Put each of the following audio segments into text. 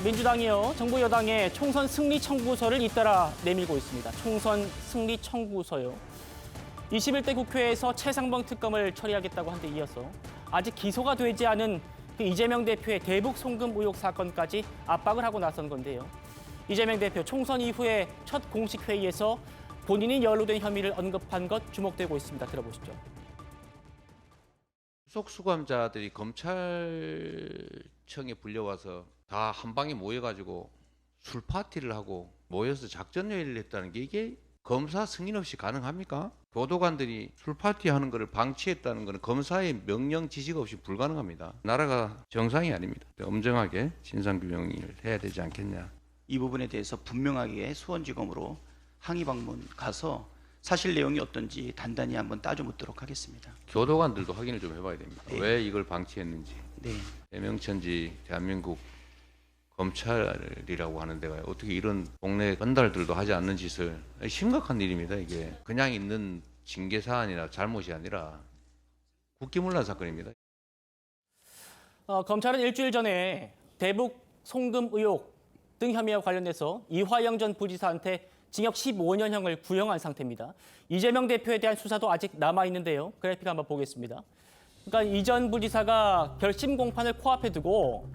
민주당이요, 정부 여당의 총선 승리 청구서를 잇따라 내밀고 있습니다. 총선 승리 청구서요. 21대 국회에서 최상병 특검을 처리하겠다고 한 데 이어서 아직 기소가 되지 않은 그 이재명 대표의 대북 송금 의혹 사건까지 압박을 하고 나선 건데요. 이재명 대표 총선 이후에 첫 공식 회의에서 본인이 연루된 혐의를 언급한 것 주목되고 있습니다. 들어보시죠. 구속 수감자들이 검찰청에 불려와서 다 한 방에 모여가지고 술 파티를 하고 모여서 작전 회의를 했다는 게 이게 검사 승인 없이 가능합니까? 교도관들이 술 파티 하는 것을 방치했다는 것은 검사의 명령 지시가 없이 불가능합니다. 나라가 정상이 아닙니다. 엄정하게 진상규명을 해야 되지 않겠냐. 이 부분에 대해서 분명하게 수원지검으로 항의 방문 가서 사실 내용이 어떤지 단단히 한번 따져 묻도록 하겠습니다. 교도관들도 확인을 좀 해봐야 됩니다. 네. 왜 이걸 방치했는지. 네. 대명천지 대한민국 검찰이라고 하는 데가 어떻게 이런 동네 건달들도 하지 않는 짓을, 심각한 일입니다. 이게 그냥 있는 징계 사안이나 잘못이 아니라 국기문란 사건입니다. 검찰은 일주일 전에 대북 송금 의혹 등 혐의와 관련돼서 이화영 전 부지사한테 징역 15년형을 구형한 상태입니다. 이재명 대표에 대한 수사도 아직 남아있는데요. 그래픽 한번 보겠습니다. 그러니까 이 전 부지사가 결심 공판을 코앞에 두고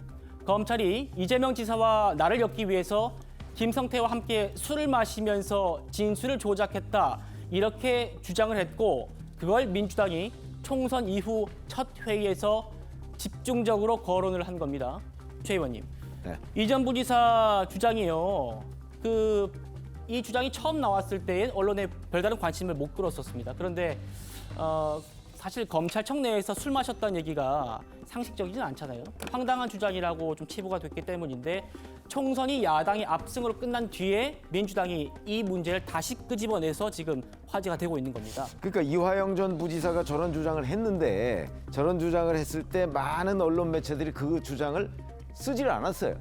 검찰이 이재명 지사와 나를 엮기 위해서 김성태와 함께 술을 마시면서 진술을 조작했다, 이렇게 주장을 했고, 그걸 민주당이 총선 이후 첫 회의에서 집중적으로 거론을 한 겁니다. 최 의원님, 네. 이 전 부지사 주장이요, 이 주장이 처음 나왔을 때 언론에 별다른 관심을 못 끌었었습니다. 그런데 사실 검찰청 내에서 술 마셨다는 얘기가 상식적이진 않잖아요. 황당한 주장이라고 좀 치부가 됐기 때문인데, 총선이 야당의 압승으로 끝난 뒤에 민주당이 이 문제를 다시 끄집어내서 지금 화제가 되고 있는 겁니다. 그러니까 이화영 전 부지사가 저런 주장을 했는데, 저런 주장을 했을 때 많은 언론 매체들이 그 주장을 쓰지를 않았어요.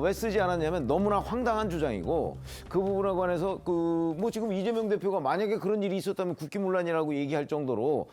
왜 쓰지 않았냐면 너무나 황당한 주장이고, 그 부분에 관해서 뭐 지금 이재명 대표가 만약에 그런 일이 있었다면 국기문란이라고 얘기할 정도로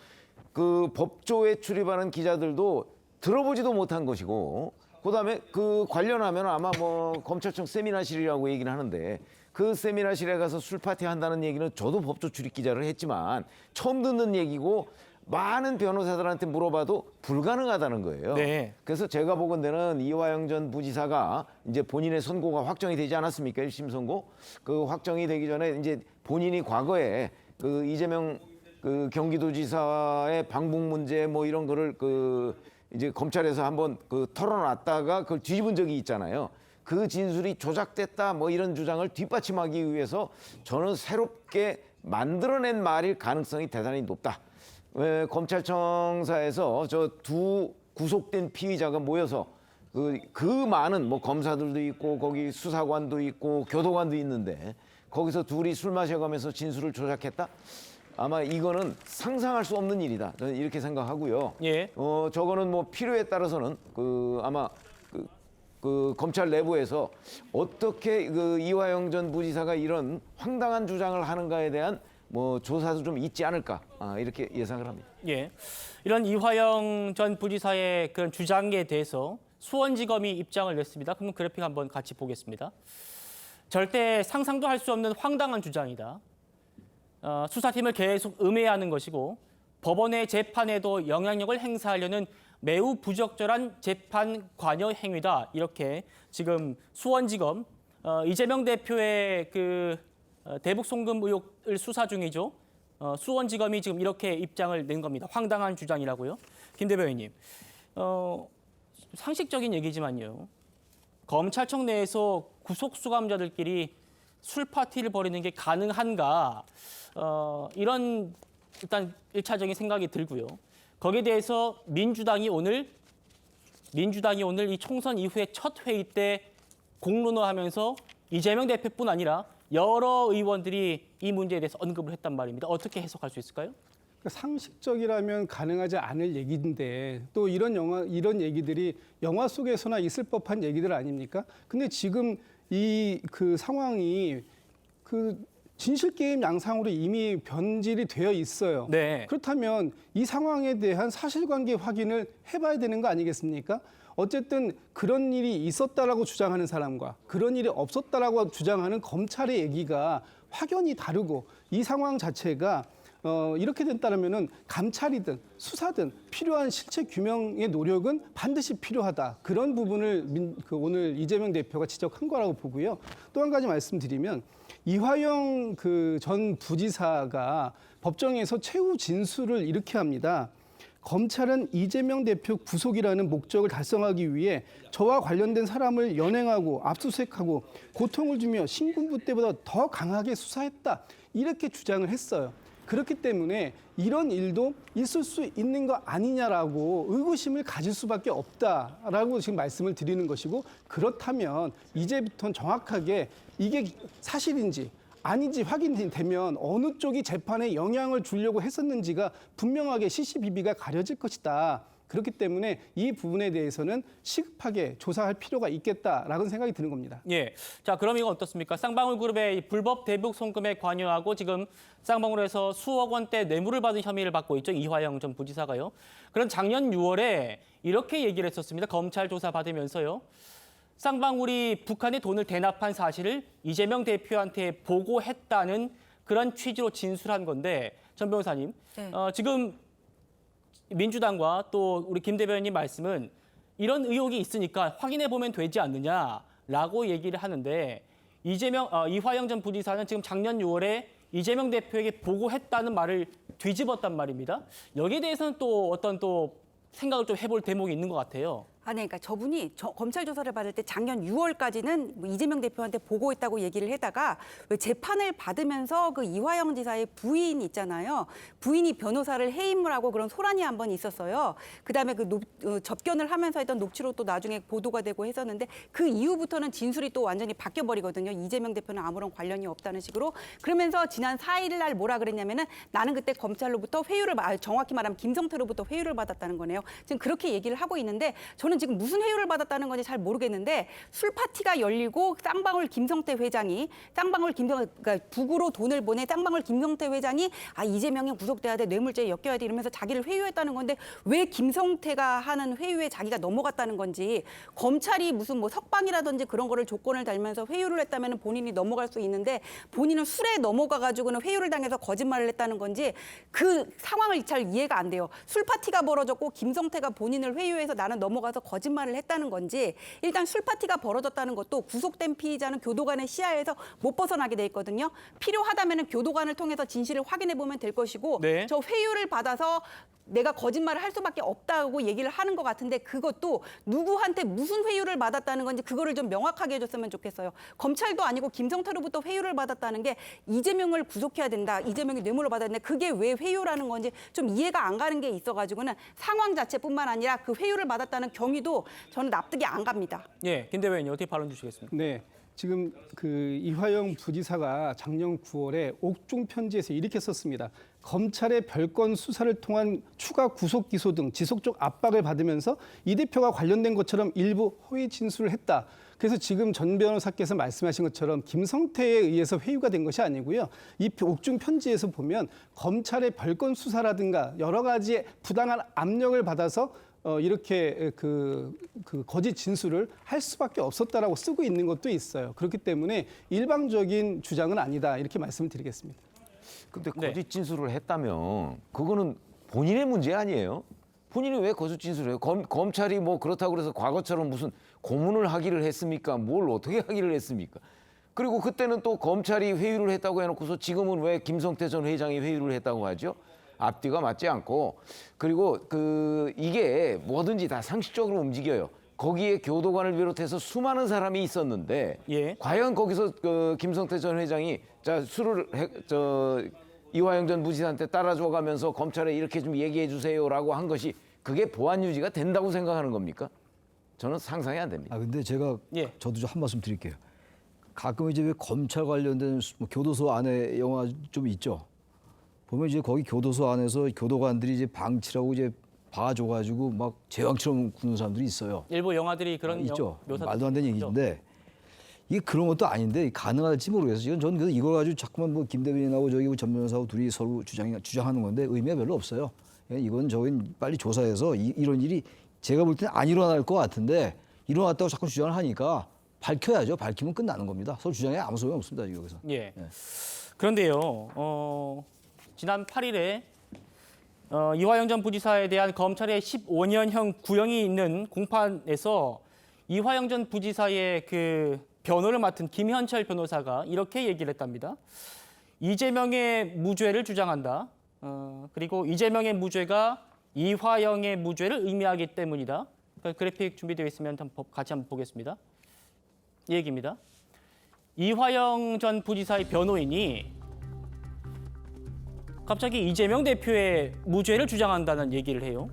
그 법조에 출입하는 기자들도 들어보지도 못한 것이고, 그다음에 그 관련하면 아마 뭐 검찰청 세미나실이라고 얘기는 하는데, 그 세미나실에 가서 술 파티 한다는 얘기는 저도 법조 출입 기자를 했지만 처음 듣는 얘기고, 많은 변호사들한테 물어봐도 불가능하다는 거예요. 네. 그래서 제가 보건대는 이화영 전 부지사가 이제 본인의 선고가 확정이 되지 않았습니까? 1심 선고. 그 확정이 되기 전에 이제 본인이 과거에 그 이재명 그 경기도지사의 방북 문제 뭐 이런 거를 이제 검찰에서 한번 털어놨다가 그걸 뒤집은 적이 있잖아요. 그 진술이 조작됐다 뭐 이런 주장을 뒷받침하기 위해서 저는 새롭게 만들어낸 말일 가능성이 대단히 높다. 왜 검찰청사에서 저 두 구속된 피의자가 모여서 그 많은 뭐 검사들도 있고 거기 수사관도 있고 교도관도 있는데, 거기서 둘이 술 마셔가면서 진술을 조작했다? 아마 이거는 상상할 수 없는 일이다. 저는 이렇게 생각하고요. 예. 저거는 뭐 필요에 따라서는 아마 검찰 내부에서 어떻게 이화영 전 부지사가 이런 황당한 주장을 하는가에 대한 뭐 조사도 좀 있지 않을까, 이렇게 예상을 합니다. 예, 이런 이화영 전 부지사의 그런 주장에 대해서 수원지검이 입장을 냈습니다. 그럼 그래픽 한번 같이 보겠습니다. 절대 상상도 할 수 없는 황당한 주장이다. 수사팀을 계속 음해하는 것이고, 법원의 재판에도 영향력을 행사하려는 매우 부적절한 재판 관여 행위다. 이렇게 지금 수원지검 이재명 대표의 대북 송금 의혹을 수사 중이죠. 수원지검이 지금 이렇게 입장을 낸 겁니다. 황당한 주장이라고요. 김 대변인님, 상식적인 얘기지만요, 검찰청 내에서 구속 수감자들끼리 술 파티를 벌이는 게 가능한가? 이런 일단 1차적인 생각이 들고요. 거기에 대해서 민주당이 오늘 이 총선 이후에 첫 회의 때 공론화하면서 이재명 대표뿐 아니라 여러 의원들이 이 문제에 대해서 언급을 했단 말입니다. 어떻게 해석할 수 있을까요? 상식적이라면 가능하지 않을 얘기인데, 또 이런 얘기들이 영화 속에서나 있을 법한 얘기들 아닙니까? 근데 지금 이 상황이 진실 게임 양상으로 이미 변질이 되어 있어요. 네. 그렇다면 이 상황에 대한 사실관계 확인을 해봐야 되는 거 아니겠습니까? 어쨌든 그런 일이 있었다라고 주장하는 사람과 그런 일이 없었다라고 주장하는 검찰의 얘기가 확연히 다르고 이 상황 자체가 이렇게 된다면은 감찰이든 수사든 필요한 실체 규명의 노력은 반드시 필요하다. 그런 부분을 오늘 이재명 대표가 지적한 거라고 보고요. 또 한 가지 말씀드리면 이화영 전 부지사가 법정에서 최후 진술을 이렇게 합니다. 검찰은 이재명 대표 구속이라는 목적을 달성하기 위해 저와 관련된 사람을 연행하고 압수수색하고 고통을 주며 신군부 때보다 더 강하게 수사했다. 이렇게 주장을 했어요. 그렇기 때문에 이런 일도 있을 수 있는 거 아니냐라고 의구심을 가질 수밖에 없다라고 지금 말씀을 드리는 것이고, 그렇다면 이제부터는 정확하게 이게 사실인지 아닌지 확인이 되면 어느 쪽이 재판에 영향을 주려고 했었는지가 분명하게 CCBB가 가려질 것이다. 그렇기 때문에 이 부분에 대해서는 시급하게 조사할 필요가 있겠다라는 생각이 드는 겁니다. 예. 자, 그럼 이건 어떻습니까? 쌍방울 그룹의 이 불법 대북 송금에 관여하고 지금 쌍방울에서 수억 원대 뇌물을 받은 혐의를 받고 있죠. 이화영 전 부지사가요. 그런 작년 6월에 이렇게 얘기를 했었습니다. 검찰 조사 받으면서요. 쌍방울이 북한에 돈을 대납한 사실을 이재명 대표한테 보고했다는 그런 취지로 진술한 건데, 전 변호사님, 네. 지금 민주당과 또 우리 김 대변인 말씀은 이런 의혹이 있으니까 확인해 보면 되지 않느냐라고 얘기를 하는데, 이화영 전 부지사는 지금 작년 6월에 이재명 대표에게 보고했다는 말을 뒤집었단 말입니다. 여기에 대해서는 또 어떤 또 생각을 좀 해볼 대목이 있는 것 같아요. 아니, 그러니까 저분이 검찰 조사를 받을 때 작년 6월까지는 뭐 이재명 대표한테 보고했다고 얘기를 하다가 왜 재판을 받으면서 그 이화영 지사의 부인 있잖아요. 부인이 변호사를 해임을 하고 그런 소란이 한 번 있었어요. 그다음에 접견을 하면서 했던 녹취록 또 나중에 보도가 되고 했었는데, 그 이후부터는 진술이 또 완전히 바뀌어 버리거든요. 이재명 대표는 아무런 관련이 없다는 식으로. 그러면서 지난 4일 날 뭐라 그랬냐면은 나는 그때 검찰로부터 회유를 정확히 말하면 김성태로부터 회유를 받았다는 거네요. 지금 그렇게 얘기를 하고 있는데, 저는 지금 무슨 회유를 받았다는 건지 잘 모르겠는데, 술 파티가 열리고 쌍방울 김성태 회장이 그러니까 북으로 돈을 보내 쌍방울 김성태 회장이 이재명이 구속돼야 돼, 뇌물죄에 엮여야 돼 이러면서 자기를 회유했다는 건데, 왜 김성태가 하는 회유에 자기가 넘어갔다는 건지, 검찰이 무슨 뭐 석방이라든지 그런 거를 조건을 달면서 회유를 했다면 본인이 넘어갈 수 있는데 본인은 술에 넘어가 가지고는 회유를 당해서 거짓말을 했다는 건지 그 상황을 잘 이해가 안 돼요. 술 파티가 벌어졌고 김성태가 본인을 회유해서 나는 넘어가서 거짓말을 했다는 건지, 일단 술 파티가 벌어졌다는 것도 구속된 피의자는 교도관의 시야에서 못 벗어나게 돼 있거든요. 필요하다면 교도관을 통해서 진실을 확인해 보면 될 것이고, 네. 저 회유를 받아서 내가 거짓말을 할 수밖에 없다고 얘기를 하는 것 같은데, 그것도 누구한테 무슨 회유를 받았다는 건지 그거를 좀 명확하게 해줬으면 좋겠어요. 검찰도 아니고 김성태로부터 회유를 받았다는 게 이재명을 구속해야 된다, 이재명이 뇌물을 받았는데 그게 왜 회유라는 건지 좀 이해가 안 가는 게 있어가지고는 상황 자체뿐만 아니라 그 회유를 받았다는 경위도 저는 납득이 안 갑니다. 예, 김 대변인 어떻게 발언 주시겠습니까? 네. 지금 이화영 부지사가 작년 9월에 옥중 편지에서 이렇게 썼습니다. 검찰의 별건 수사를 통한 추가 구속 기소 등 지속적 압박을 받으면서 이 대표가 관련된 것처럼 일부 허위 진술을 했다. 그래서 지금 전 변호사께서 말씀하신 것처럼 김성태에 의해서 회유가 된 것이 아니고요. 이 옥중 편지에서 보면 검찰의 별건 수사라든가 여러 가지 부당한 압력을 받아서 이렇게 거짓 진술을 할 수밖에 없었다라고 쓰고 있는 것도 있어요. 그렇기 때문에 일방적인 주장은 아니다, 이렇게 말씀을 드리겠습니다. 근데 네. 거짓 진술을 했다면 그거는 본인의 문제 아니에요? 본인이 왜 거짓 진술을 해요? 검찰이 뭐 그렇다고 그래서 과거처럼 무슨 고문을 하기를 했습니까? 뭘 어떻게 하기를 했습니까? 그리고 그때는 또 검찰이 회유를 했다고 해놓고서 지금은 왜 김성태 전 회장이 회유를 했다고 하죠? 앞뒤가 맞지 않고, 그리고 이게 뭐든지 다 상식적으로 움직여요. 거기에 교도관을 비롯해서 수많은 사람이 있었는데 예. 과연 거기서 김성태 전 회장이 술을 이화영 전 부지사한테 따라줘가면서 검찰에 이렇게 좀 얘기해 주세요라고 한 것이 그게 보안 유지가 된다고 생각하는 겁니까? 저는 상상이 안 됩니다. 근데 제가 예. 저도 좀 한 말씀 드릴게요. 가끔 이제 왜 검찰 관련된 교도소 안에 영화 좀 있죠. 보면 이제 거기 교도소 안에서 교도관들이 이제 방치라고 이제 봐줘가지고 막 제왕처럼 구는 사람들이 있어요. 일부 영화들이 그런 있죠. 묘사도 말도 안 되는 있죠. 얘기인데 이게 그런 것도 아닌데 가능할지 모르겠어요. 이건 저는 그래서 이걸 가지고 자꾸만 뭐 김 대변인하고 저기 전 변호사하고 둘이 서로 주장하는 건데 의미가 별로 없어요. 이건 저긴 빨리 조사해서 이런 일이 제가 볼 때는 안 일어날 것 같은데 일어났다고 자꾸 주장을 하니까 밝혀야죠. 밝히면 끝나는 겁니다. 서로 주장에 아무 소용이 없습니다. 여기서. 예. 그런데요, 지난 8일에 이화영 전 부지사에 대한 검찰의 15년형 구형이 있는 공판에서 이화영 전 부지사의 그 변호를 맡은 김현철 변호사가 이렇게 얘기를 했답니다. 이재명의 무죄를 주장한다. 그리고 이재명의 무죄가 이화영의 무죄를 의미하기 때문이다. 그래픽 준비되어 있으면 같이 한번 보겠습니다. 이 얘기입니다. 이화영 전 부지사의 변호인이 갑자기 이재명 대표의 무죄를 주장한다는 얘기를 해요.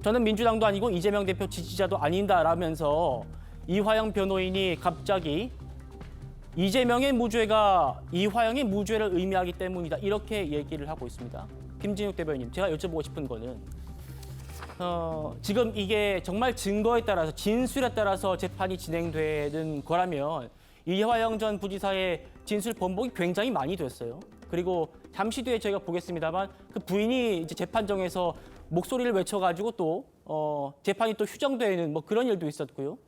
저는 민주당도 아니고 이재명 대표 지지자도 아닌다라면서 이화영 변호인이 갑자기 이재명의 무죄가 이화영의 무죄를 의미하기 때문이다. 이렇게 얘기를 하고 있습니다. 김진욱 대변인, 제가 여쭤보고 싶은 거는 지금 이게 정말 증거에 따라서 진술에 따라서 재판이 진행되는 거라면 이화영 전 부지사의 진술 번복이 굉장히 많이 됐어요. 그리고 잠시 뒤에 저희가 보겠습니다만 그 부인이 이제 재판정에서 목소리를 외쳐가지고 또 재판이 또 휴정되는 뭐 그런 일도 있었고요.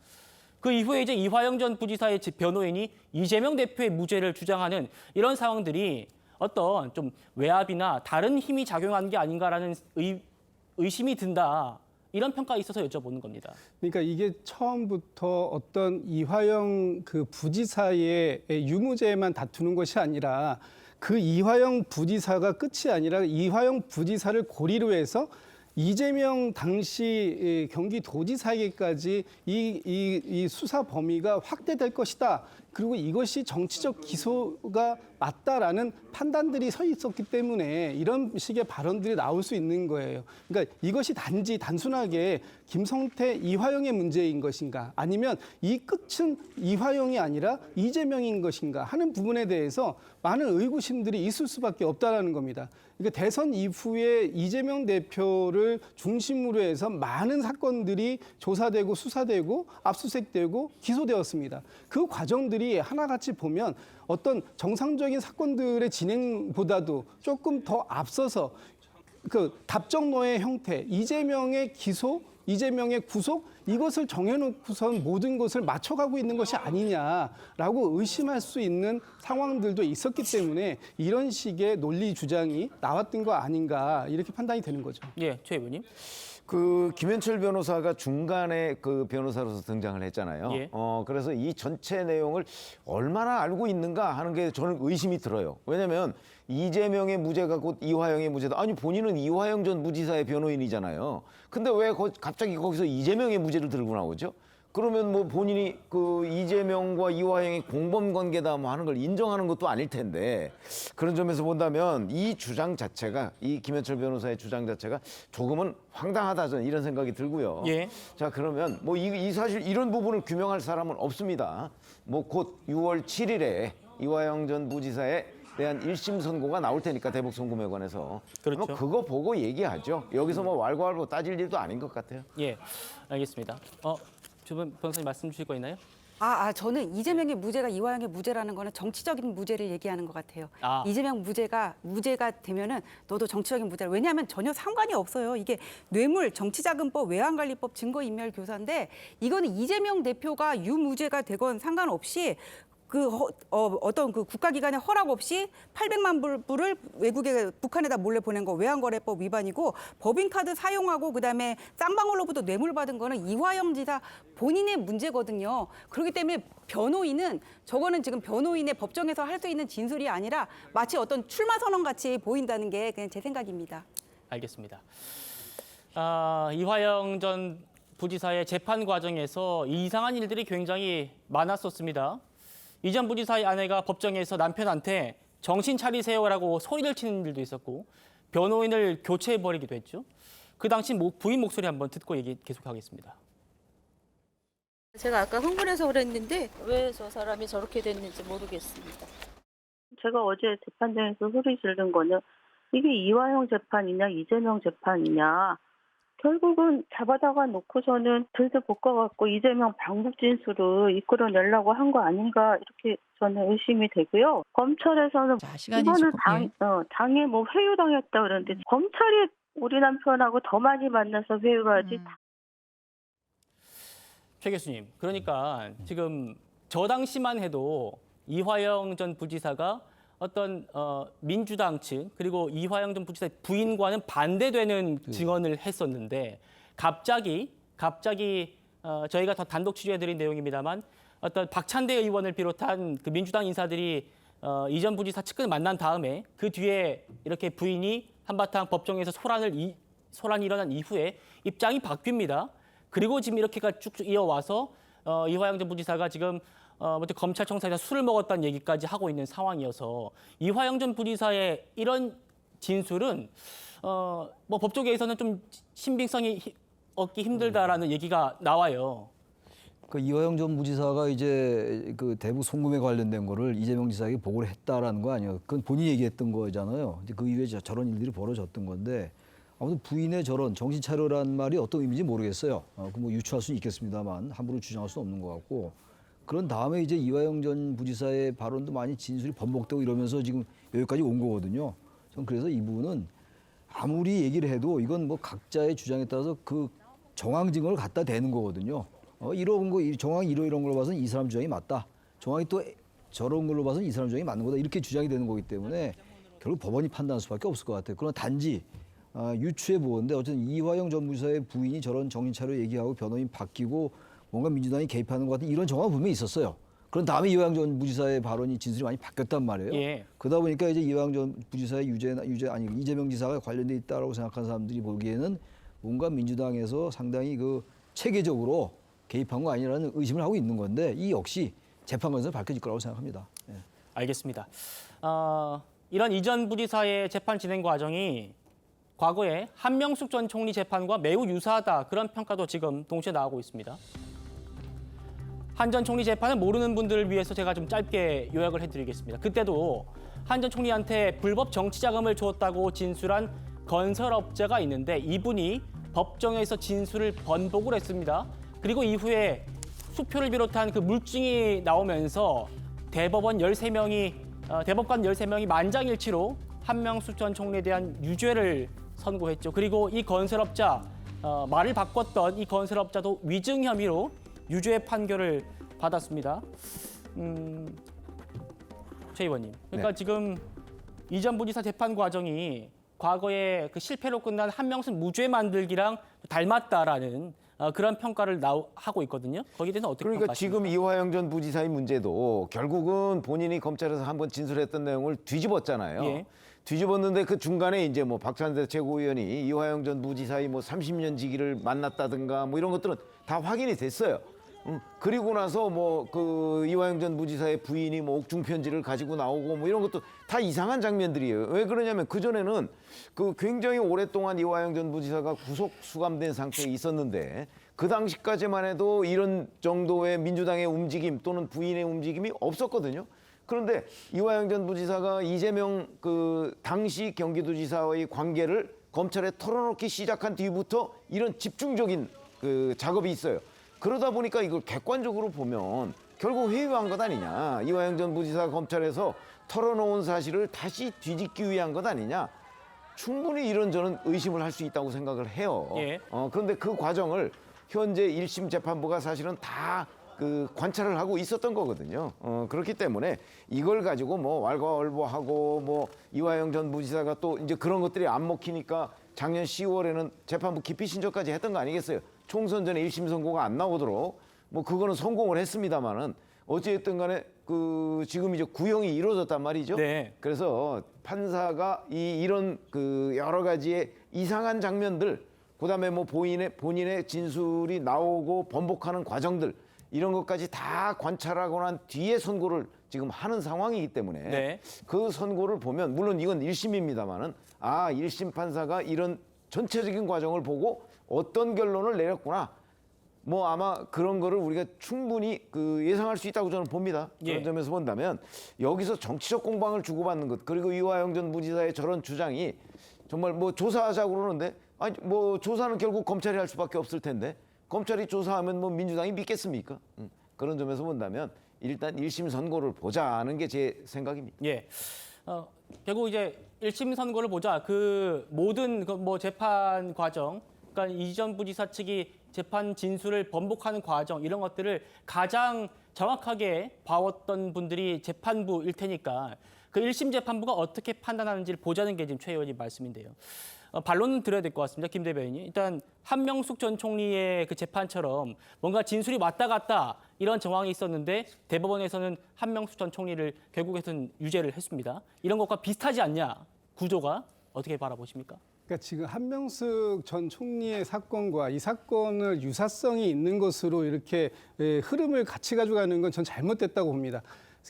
그 이후에 이제 이화영 전 부지사의 변호인이 이재명 대표의 무죄를 주장하는 이런 상황들이 어떤 좀 외압이나 다른 힘이 작용한 게 아닌가라는 의심이 든다. 이런 평가가 있어서 여쭤보는 겁니다. 그러니까 이게 처음부터 어떤 이화영 그 부지사의 유무죄만 다투는 것이 아니라 그 이화영 부지사가 끝이 아니라 이화영 부지사를 고리로 해서 이재명 당시 경기도지사에게까지 이 수사 범위가 확대될 것이다. 그리고 이것이 정치적 기소가 맞다라는 판단들이 서 있었기 때문에 이런 식의 발언들이 나올 수 있는 거예요. 그러니까 이것이 단순하게 김성태, 이화영의 문제인 것인가 아니면 이 끝은 이화영이 아니라 이재명인 것인가 하는 부분에 대해서 많은 의구심들이 있을 수밖에 없다라는 겁니다. 그러니까 대선 이후에 이재명 대표를 중심으로 해서 많은 사건들이 조사되고 수사되고 압수수색되고 기소되었습니다. 그 과정들이 하나같이 보면 어떤 정상적인 사건들의 진행보다도 조금 더 앞서서 그 답정너의 형태, 이재명의 기소, 이재명의 구속 이것을 정해놓고선 모든 것을 맞춰가고 있는 것이 아니냐라고 의심할 수 있는 상황들도 있었기 때문에 이런 식의 논리 주장이 나왔던 거 아닌가 이렇게 판단이 되는 거죠. 예, 최 의원님. 그 김현철 변호사가 중간에 그 변호사로서 등장을 했잖아요. 예. 그래서 이 전체 내용을 얼마나 알고 있는가 하는 게 저는 의심이 들어요. 왜냐하면 이재명의 무죄가 곧 이화영의 무죄다. 아니 본인은 이화영 전 부지사의 변호인이잖아요. 근데 왜 갑자기 거기서 이재명의 무죄를 들고 나오죠? 그러면 뭐 본인이 그 이재명과 이화영이 공범 관계다 뭐 하는 걸 인정하는 것도 아닐 텐데 그런 점에서 본다면 이 주장 자체가 이 김현철 변호사의 주장 자체가 조금은 황당하다 저는 이런 생각이 들고요. 예. 자 그러면 뭐 이 사실 이런 부분을 규명할 사람은 없습니다. 뭐 곧 6월 7일에 이화영 전 부지사에 대한 1심 선고가 나올 테니까 대북 송금에 관해서 그렇죠. 아마 그거 보고 얘기하죠. 여기서 뭐 왈가왈부 따질 일도 아닌 것 같아요. 예, 알겠습니다. 주변 변호사님 말씀 주실 거 있나요? 저는 이재명의 무죄가 이화영의 무죄라는 거는 정치적인 무죄를 얘기하는 것 같아요. 이재명 무죄가 되면은 너도 정치적인 무죄라. 왜냐하면 전혀 상관이 없어요. 이게 뇌물, 정치자금법, 외환관리법, 증거인멸교사인데 이거는 이재명 대표가 유무죄가 되건 상관없이 어떤 그 국가기관의 허락 없이 800만 불을 외국에 북한에다 몰래 보낸 거 외환거래법 위반이고 법인카드 사용하고 그다음에 쌍방울로부터 뇌물 받은 거는 이화영 지사 본인의 문제거든요. 그렇기 때문에 변호인은 저거는 지금 변호인의 법정에서 할 수 있는 진술이 아니라 마치 어떤 출마 선언 같이 보인다는 게 그냥 제 생각입니다. 알겠습니다. 이화영 전 부지사의 재판 과정에서 이상한 일들이 굉장히 많았었습니다. 이 전 부지사의 아내가 법정에서 남편한테 정신 차리세요라고 소리를 치는 일도 있었고 변호인을 교체해버리기도 했죠. 그 당시 부인 목소리 한번 듣고 얘기 계속하겠습니다. 제가 아까 흥분해서 그랬는데 왜 저 사람이 저렇게 됐는지 모르겠습니다. 제가 어제 재판장에서 소리 지른 거는 이게 이화영 재판이냐 이재명 재판이냐 결국은 잡아다가 놓고서는 들들 볶아갖고 이재명 방북 진술을 이끌어내려고 한 거 아닌가 이렇게 저는 의심이 되고요. 검찰에서는 자, 시간이 이거는 조금, 당에 뭐 회유당했다 그러는데 검찰이 우리 남편하고 더 많이 만나서 회유를 하지. 최 교수님, 그러니까 지금 저 당시만 해도 이화영 전 부지사가 어떤 민주당 측 그리고 이화영 전 부지사의 부인과는 반대되는 증언을 했었는데 갑자기 저희가 더 단독 취재해드린 내용입니다만 어떤 박찬대 의원을 비롯한 그 민주당 인사들이 이 전 부지사 측근을 만난 다음에 그 뒤에 이렇게 부인이 한바탕 법정에서 소란이 일어난 이후에 입장이 바뀝니다. 그리고 지금 이렇게가 쭉쭉 이어와서 이화영 전 부지사가 지금 검찰청사에서 술을 먹었다는 얘기까지 하고 있는 상황이어서 이화영 전 부지사의 이런 진술은 뭐 법조계에서는 좀 신빙성이 얻기 힘들다라는 얘기가 나와요. 그 이화영 전 부지사가 이제 그 대북 송금에 관련된 거를 이재명 지사에게 보고를 했다라는 거 아니에요. 그건 본인이 얘기했던 거잖아요. 이제 그 이후에 저런 일들이 벌어졌던 건데 아무튼 부인의 저런 정신 차려란 말이 어떤 의미인지 모르겠어요. 그 뭐 유추할 수는 있겠습니다만 함부로 주장할 수는 없는 것 같고 그런 다음에 이제 이화영 전 부지사의 발언도 많이 진술이 번복되고 이러면서 지금 여기까지 온 거거든요. 전 그래서 이 부분은 아무리 얘기를 해도 이건 뭐 각자의 주장에 따라서 그 정황 증거를 갖다 대는 거거든요. 이런 거 정황이 이런 걸로 봐서는 이 사람 주장이 맞다. 정황이 또 저런 걸로 봐서는 이 사람 주장이 맞는 거다. 이렇게 주장이 되는 거기 때문에 결국 법원이 판단할 수밖에 없을 것 같아요. 그러나 단지 유추해 보건데 어쨌든 이화영 전 부지사의 부인이 저런 정신 차려 얘기하고 변호인 바뀌고 뭔가 민주당이 개입하는 것 같은 이런 정황은 분명히 있었어요. 그런 다음에 이화영 전 부지사의 발언이 진술이 많이 바뀌었단 말이에요. 예. 그러다 보니까 이제 이화영 전 부지사의 이재명 지사가 관련돼 있다라고 생각하는 사람들이 보기에는 뭔가 민주당에서 상당히 그 체계적으로 개입한 거 아니라는 의심을 하고 있는 건데 이 역시 재판관에서 밝혀질 거라고 생각합니다. 예. 알겠습니다. 이런 이 전 부지사의 재판 진행 과정이 과거에 한명숙 전 총리 재판과 매우 유사하다 그런 평가도 지금 동시에 나오고 있습니다. 한 전 총리 재판을 모르는 분들을 위해서 제가 좀 짧게 요약을 해드리겠습니다. 그때도 한 전 총리한테 불법 정치 자금을 주었다고 진술한 건설업자가 있는데 이분이 법정에서 진술을 번복을 했습니다. 그리고 이후에 수표를 비롯한 그 물증이 나오면서 대법관 13명이 만장일치로 한명숙 전 총리에 대한 유죄를 선고했죠. 그리고 이 건설업자, 말을 바꿨던 이 건설업자도 위증 혐의로 유죄 판결을 받았습니다. 최 의원님, 그러니까 네. 지금 이 전 부지사 재판 과정이 과거에 그 실패로 끝난 한명숙 무죄 만들기랑 닮았다라는 그런 평가를 하고 있거든요. 거기에 대해서 어떻게 그러니까 평가하십니까? 지금 이화영 전 부지사의 문제도 결국은 본인이 검찰에서 한번 진술했던 내용을 뒤집었잖아요. 예. 뒤집었는데 그 중간에 이제 뭐 박찬대 최고위원이 이화영 전 부지사의 뭐 30년 지기를 만났다든가 뭐 이런 것들은 다 확인이 됐어요. 그리고 나서 뭐 그 이화영 전 부지사의 부인이 뭐 옥중 편지를 가지고 나오고 뭐 이런 것도 다 이상한 장면들이에요. 왜 그러냐면 그 전에는 그 굉장히 오랫동안 이화영 전 부지사가 구속 수감된 상태에 있었는데 그 당시까지만 해도 이런 정도의 민주당의 움직임 또는 부인의 움직임이 없었거든요. 그런데 이화영 전 부지사가 이재명 그 당시 경기도지사의 관계를 검찰에 털어놓기 시작한 뒤부터 이런 집중적인 그 작업이 있어요. 그러다 보니까 이걸 객관적으로 보면 결국 회유한 것 아니냐. 이화영 전 부지사 검찰에서 털어놓은 사실을 다시 뒤집기 위한 것 아니냐. 충분히 이런 저는 의심을 할 수 있다고 생각을 해요. 예. 그런데 그 과정을 현재 1심 재판부가 사실은 다 그 관찰을 하고 있었던 거거든요. 그렇기 때문에 이걸 가지고 뭐 왈가왈부하고 뭐 이화영 전 부지사가 또 이제 그런 것들이 안 먹히니까 작년 10월에는 재판부 기피 신청까지 했던 거 아니겠어요? 총선 전에 1심 선고가 안 나오도록 뭐 그거는 성공을 했습니다만은 어찌됐든 간에 그 지금 이제 구형이 이루어졌단 말이죠. 네. 그래서 판사가 이런 그 여러 가지의 이상한 장면들, 그다음에 뭐 본인의 진술이 나오고 번복하는 과정들 이런 것까지 다 관찰하고 난 뒤에 선고를 지금 하는 상황이기 때문에 네. 그 선고를 보면 물론 이건 1심입니다만은 1심 판사가 이런 전체적인 과정을 보고 어떤 결론을 내렸구나. 뭐 아마 그런 거를 우리가 충분히 그 예상할 수 있다고 저는 봅니다. 그런 예. 점에서 본다면 여기서 정치적 공방을 주고받는 것 그리고 이화영 전 부지사의 저런 주장이 정말 뭐 조사하자고 그러는데 아니 뭐 조사는 결국 검찰이 할 수밖에 없을 텐데 검찰이 조사하면 뭐 민주당이 믿겠습니까? 그런 점에서 본다면 일단 1심 선고를 보자는 게 제 생각입니다. 예. 결국 이제 1심 선고를 보자. 그 모든 그 뭐 재판 과정, 그러니까 이전 부지사 측이 재판 진술을 번복하는 과정 이런 것들을 가장 정확하게 봐왔던 분들이 재판부일 테니까 그 1심 재판부가 어떻게 판단하는지를 보자는 게 지금 최 의원님 말씀인데요. 반론은 드려야 될 것 같습니다. 김 대변인이. 일단 한명숙 전 총리의 그 재판처럼 뭔가 진술이 왔다 갔다 이런 정황이 있었는데 대법원에서는 한명숙 전 총리를 결국에는 유죄를 했습니다. 이런 것과 비슷하지 않냐, 구조가. 어떻게 바라보십니까? 그러니까 지금 한명숙 전 총리의 사건과 이 사건을 유사성이 있는 것으로 이렇게 흐름을 같이 가져가는 건 전 잘못됐다고 봅니다.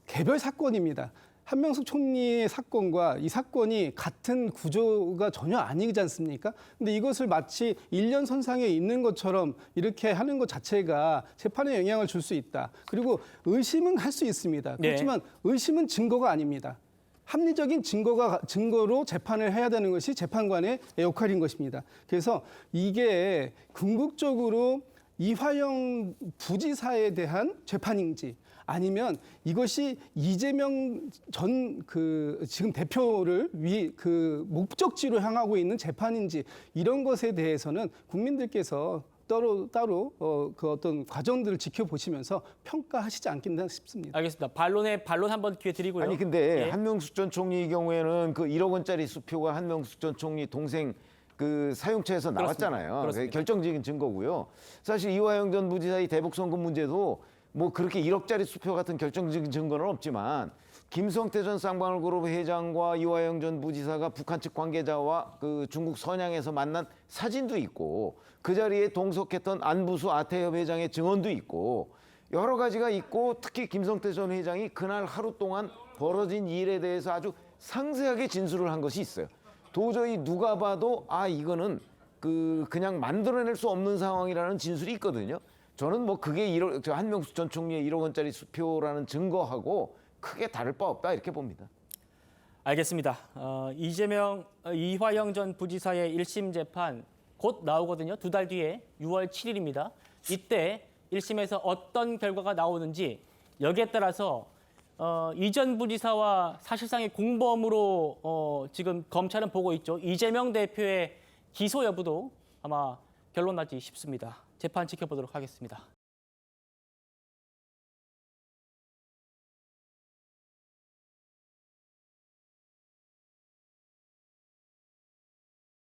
개별 사건입니다. 한명숙 총리의 사건과 이 사건이 같은 구조가 전혀 아니지 않습니까? 근데 이것을 마치 일련선상에 있는 것처럼 이렇게 하는 것 자체가 재판에 영향을 줄 수 있다. 그리고 의심은 할 수 있습니다. 그렇지만 의심은 증거가 아닙니다. 합리적인 증거로 재판을 해야 되는 것이 재판관의 역할인 것입니다. 그래서 이게 궁극적으로 이화영 부지사에 대한 재판인지 아니면 이것이 이재명 전 지금 대표를 목적지로 향하고 있는 재판인지 이런 것에 대해서는 국민들께서 따로 그 어떤 과정들을 지켜보시면서 평가하시지 않겠나 싶습니다. 알겠습니다. 반론 한번 기회 드리고요. 아니 근데 예. 한명숙 전 총리의 경우에는 그 1억 원짜리 수표가 한명숙 전 총리 동생 그 사용처에서 나왔잖아요. 그렇습니다. 결정적인 증거고요. 사실 이화영 전 부지사의 대북 송금 문제도 뭐 그렇게 1억짜리 수표 같은 결정적인 증거는 없지만 김성태 전 쌍방울그룹 회장과 이화영 전 부지사가 북한 측 관계자와 그 중국 선양에서 만난 사진도 있고 그 자리에 동석했던 안부수 아태협 회장의 증언도 있고 여러 가지가 있고 특히 김성태 전 회장이 그날 하루 동안 벌어진 일에 대해서 아주 상세하게 진술을 한 것이 있어요. 도저히 누가 봐도 이거는 그냥 만들어낼 수 없는 상황이라는 진술이 있거든요. 저는 뭐 그게 한명숙 전 총리의 1억 원짜리 수표라는 증거하고 크게 다를 바 없다 이렇게 봅니다. 알겠습니다. 이화영 전 부지사의 1심 재판 곧 나오거든요. 2달 뒤에 6월 7일입니다. 이때 1심에서 어떤 결과가 나오는지 여기에 따라서 이전 부지사와 사실상의 공범으로 지금 검찰은 보고 있죠. 이재명 대표의 기소 여부도 아마 결론 나지 싶습니다. 재판 지켜보도록 하겠습니다.